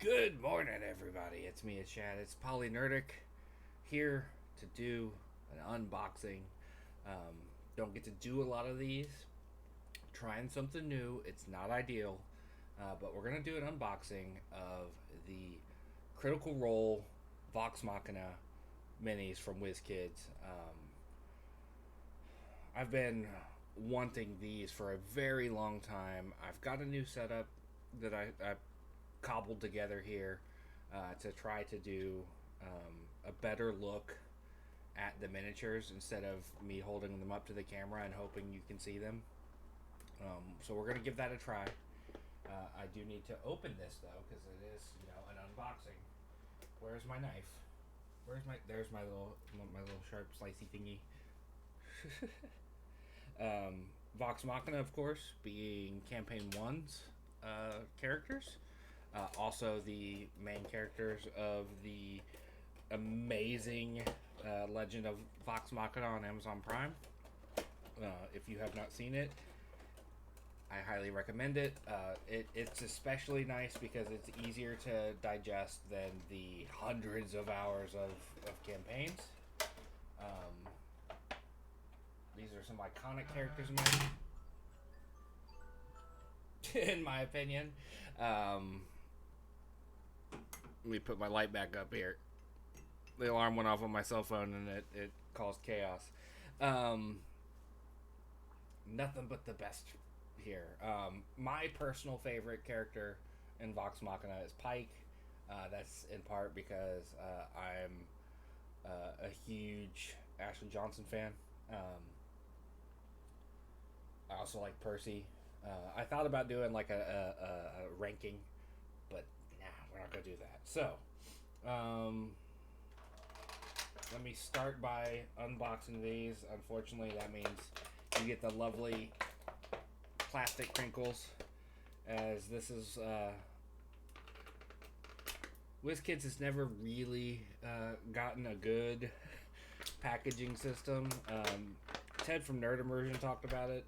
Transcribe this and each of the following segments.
Good morning, everybody. It's me, it's Chad. It's Polynerdic here to do an unboxing. Don't get to do a lot of these. Trying something new. It's not ideal, but we're gonna do an unboxing of the Critical Role Vox Machina minis from Wizkids. I've been wanting these for a very long time. I've got a new setup that I cobbled together here to try to do a better look at the miniatures instead of me holding them up to the camera and hoping you can see them. So we're gonna give that a try. I do need to open this though because it is, an unboxing. Where's my knife? There's my little sharp slicey thingy. Vox Machina, of course, being Campaign 1's characters. Also, the main characters of the amazing Legend of Vox Machina on Amazon Prime. If you have not seen it, I highly recommend it. It's especially nice because it's easier to digest than the hundreds of hours of campaigns. These are some iconic characters in my opinion. Let me put my light back up here. The alarm went off on my cell phone and it caused chaos. Nothing but the best here. My personal favorite character in Vox Machina is Pike. That's in part because I'm a huge Ashley Johnson fan. I also like Percy. I thought about doing like a ranking, but nah, we're not gonna do that. So, let me start by unboxing these. Unfortunately, that means you get the lovely plastic crinkles, as this is WizKids has never really gotten a good packaging system. Ted from Nerd Immersion talked about it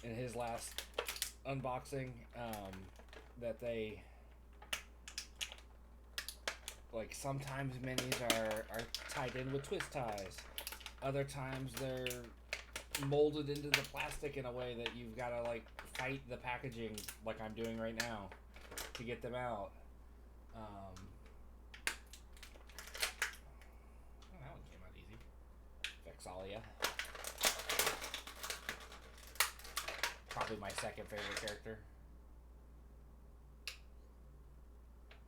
in his last unboxing, that they like sometimes minis are tied in with twist ties. Other times they're molded into the plastic in a way that you've got to like fight the packaging, like I'm doing right now, to get them out. That one came out easy. Vexalia. Probably my second favorite character.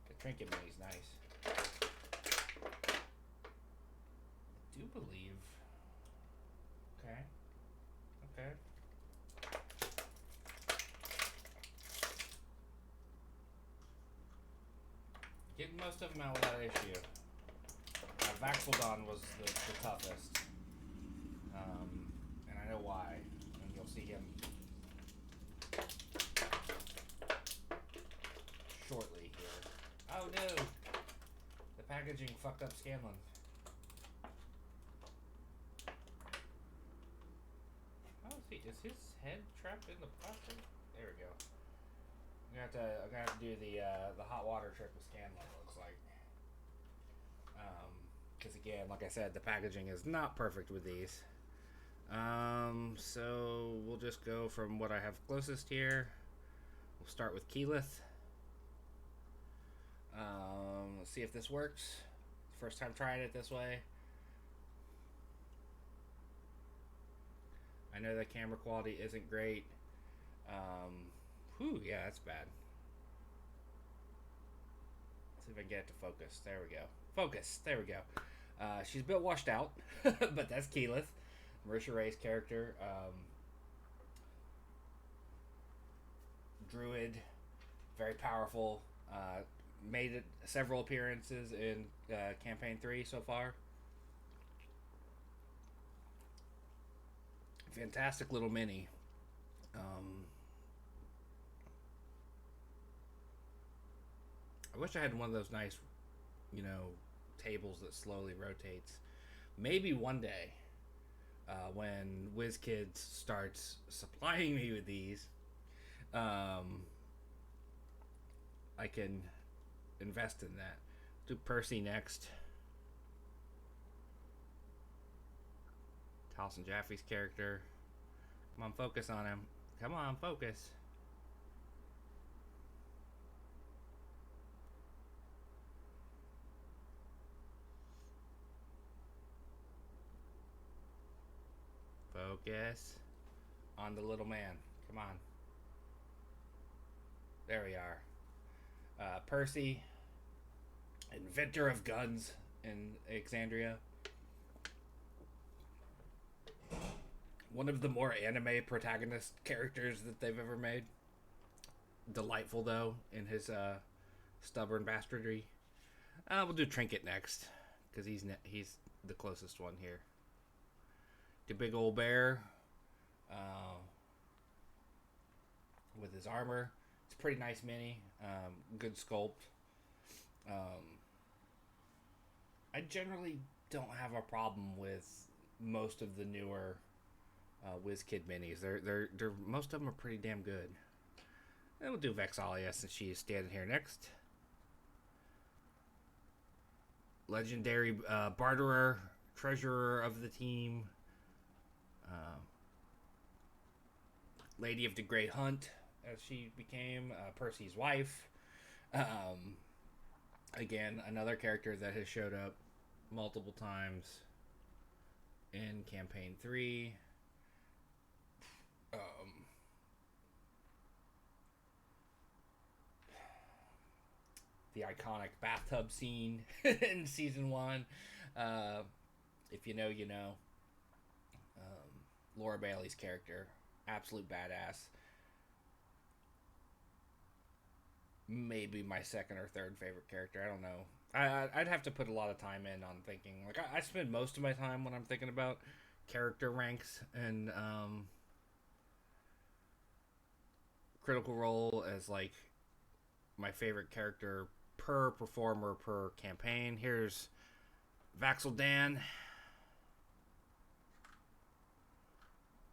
The trinket mini's nice. I do believe. Okay. Okay. Getting most of them out without issue. Vaxeldon was the toughest. And I know why. And you'll see him shortly here. Oh no! The packaging fucked up Scanlan. How is he? Is his head trapped in the plastic? There we go. I'm gonna have to do the hot water trick with Scanlan, it looks like. Because again, like I said, the packaging is not perfect with these. So we'll just go from what I have closest here. We'll start with Keyleth. Let's see if this works. First time trying it this way. I know the camera quality isn't great. Yeah, that's bad. Let's see if I can get it to focus. There we go. Focus. There we go. She's a bit washed out, but that's Keyleth, Marisha Ray's character. Druid, very powerful. Made it several appearances in Campaign 3 so far. Fantastic little mini. I wish I had one of those nice, tables that slowly rotates. Maybe one day, when WizKids starts supplying me with these, I I can invest in that. Do Percy next. Taliesin Jaffe's character. Come on, focus on him. Come on, focus. Focus on the little man. Come on. There we are. Percy, inventor of guns in Alexandria. One of the more anime protagonist characters that they've ever made. Delightful, though, in his stubborn bastardry. We'll do Trinket next, because he's the closest one here. The big old bear with his armor. It's a pretty nice mini. Good sculpt. I generally don't have a problem with most of the newer Wizkid minis. They're most of them are pretty damn good. And we'll do Vex'ahlia since she is standing here next. Legendary barterer, treasurer of the team. Lady of the Great Hunt, as she became Percy's wife. Again, another character that has showed up multiple times in Campaign 3. The iconic bathtub scene in Season 1. If you know, you know. Laura Bailey's character. Absolute badass. Maybe my second or third favorite character. I don't know. I'd have to put a lot of time in on thinking. Like, I spend most of my time when I'm thinking about character ranks and Critical Role as, like, my favorite character per performer per campaign. Here's Vaxel Dan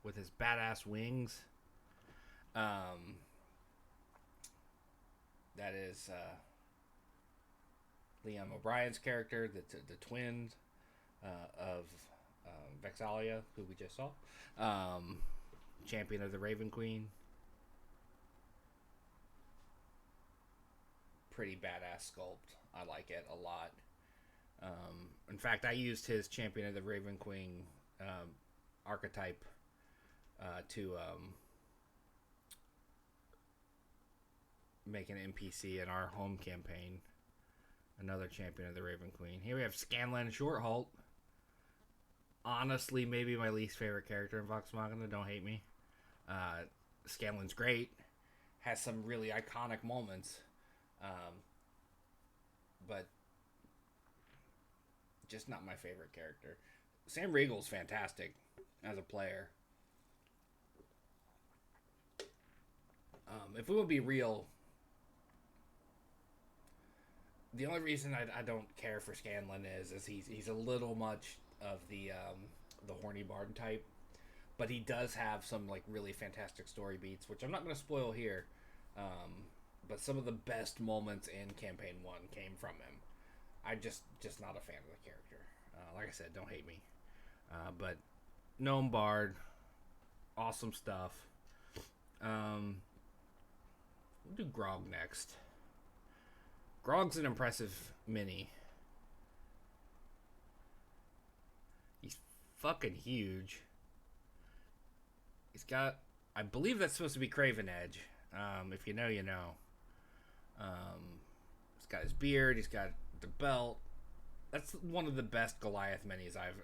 with his badass wings. That is Liam O'Brien's character, the twin of Vex'ahlia, who we just saw. Champion of the Raven Queen. Pretty badass sculpt. I like it a lot. In fact, I used his Champion of the Raven Queen archetype to make an NPC in our home campaign. Another Champion of the Raven Queen. Here we have Scanlan Shorthalt. Honestly, maybe my least favorite character in Vox Machina. Don't hate me. Scanlan's great. Has some really iconic moments. But just not my favorite character. Sam Riegel's fantastic as a player. If we will be real, the only reason I don't care for Scanlan is he's a little much of the horny bard type, but he does have some like really fantastic story beats, which I'm not going to spoil here. But some of the best moments in Campaign 1 came from him. I'm just not a fan of the character. Like I said, don't hate me. But Gnome Bard, awesome stuff. We'll do Grog next. Grog's an impressive mini. He's fucking huge. He's got, I believe that's supposed to be Craven Edge. If you know, you know. He's got his beard. He's got the belt. That's one of the best Goliath minis I've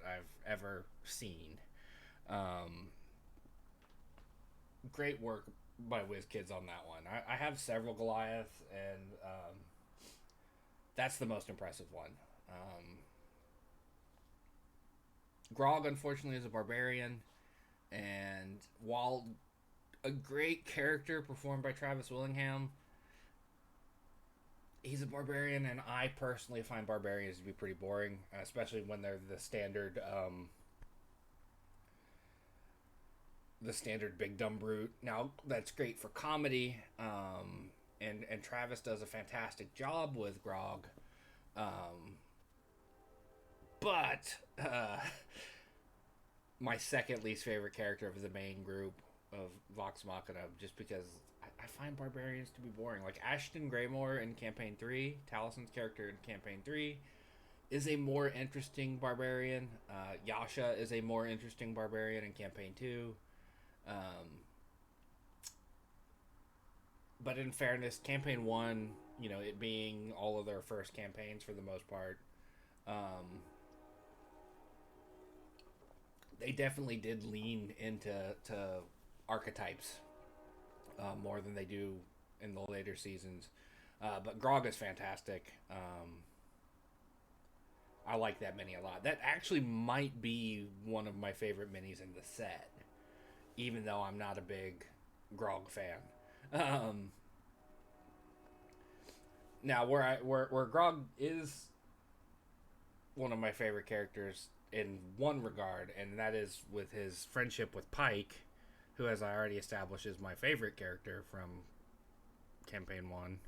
ever seen. Great work by Wizkids on that one. I have several Goliaths, and that's the most impressive one. Grog, unfortunately, is a barbarian, and while a great character performed by Travis Willingham, he's a barbarian, and I personally find barbarians to be pretty boring, especially when they're the standard big dumb brute. Now, that's great for comedy, and Travis does a fantastic job with Grog. Um, but my second least favorite character of the main group of Vox Machina, just because I find barbarians to be boring. Like Ashton Greymore in Campaign 3, Talison's character in Campaign 3, is a more interesting barbarian. Yasha is a more interesting barbarian in Campaign 2. But in fairness, Campaign 1, it being all of their first campaigns for the most part, they definitely did lean into archetypes more than they do in the later seasons. But Grog is fantastic. I like that mini a lot. That actually might be one of my favorite minis in the set, even though I'm not a big Grog fan. Now, where Grog is one of my favorite characters in one regard, and that is with his friendship with Pike, who, as I already established, is my favorite character from Campaign 1.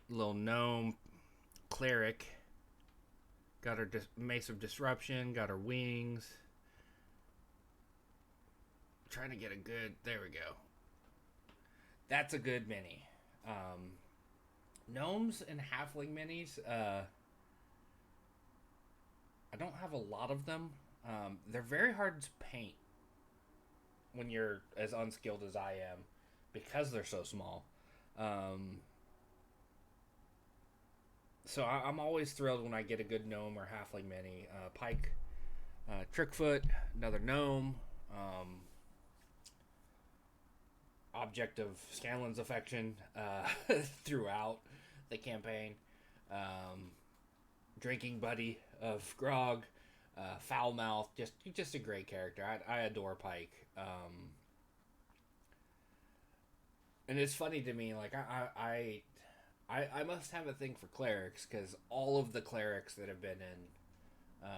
Little gnome cleric. Got her Mace of Disruption, got her wings. Trying to get a good... There we go. That's a good mini. Gnomes and halfling minis, I don't have a lot of them. They're very hard to paint when you're as unskilled as I am, because they're so small. So I'm always thrilled when I get a good gnome or halfling mini. Pike, Trickfoot, another gnome. Object of Scanlan's affection throughout the campaign. Drinking buddy of Grog, Foulmouth, just a great character. I adore Pike. And it's funny to me, like I must have a thing for clerics, because all of the clerics that have been in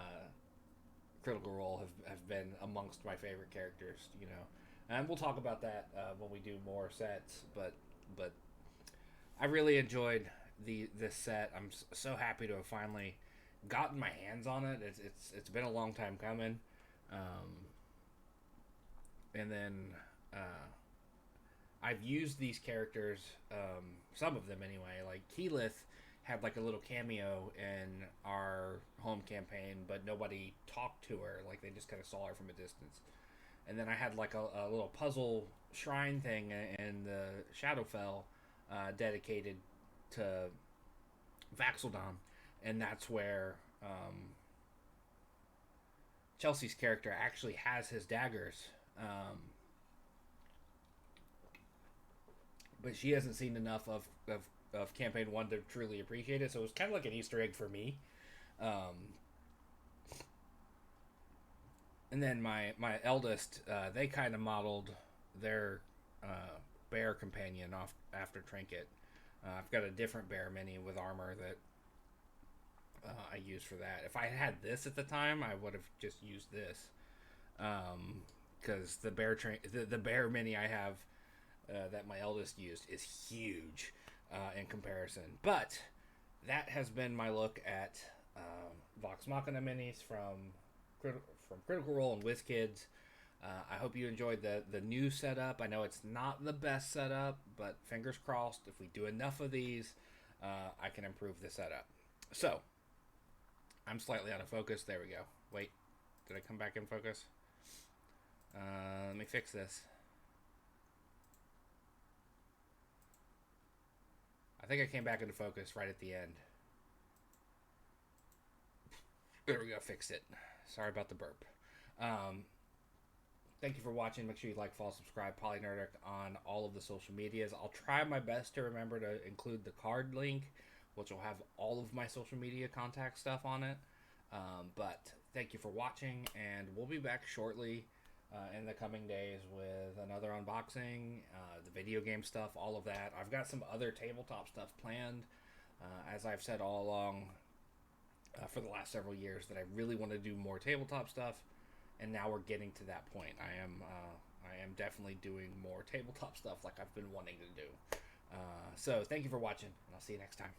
Critical Role have been amongst my favorite characters, And we'll talk about that when we do more sets, but I really enjoyed this set. I'm so happy to have finally gotten my hands on it. It's been a long time coming, and then I've used these characters, some of them anyway. Like Keyleth had like a little cameo in our home campaign, but nobody talked to her. Like they just kind of saw her from a distance. And then I had like a little puzzle shrine thing in the Shadowfell dedicated to Vax'ildan, and that's where Chelsea's character actually has his daggers. But she hasn't seen enough of Campaign 1 to truly appreciate it, so it was kind of like an Easter egg for me. And then my eldest, they kind of modeled their bear companion off after Trinket. I've got a different bear mini with armor that I use for that. If I had this at the time, I would have just used this, because the bear mini I have that my eldest used is huge in comparison. But that has been my look at Vox Machina minis from Critical Role and Wizkids. I hope you enjoyed the new setup. I know it's not the best setup, but fingers crossed, if we do enough of these, I can improve the setup. So, I'm slightly out of focus. There we go. Wait, did I come back in focus? Let me fix this. I think I came back into focus right at the end. There we go, fixed it. Sorry about the burp. Thank you for watching. Make sure you like, follow, subscribe, Polynerdic on all of the social medias. I'll try my best to remember to include the card link, which will have all of my social media contact stuff on it. But thank you for watching, and we'll be back shortly in the coming days with another unboxing, the video game stuff, all of that. I've got some other tabletop stuff planned, as I've said all along for the last several years, that I really want to do more tabletop stuff, and now we're getting to that point. I am definitely doing more tabletop stuff like I've been wanting to do. So thank you for watching, and I'll see you next time.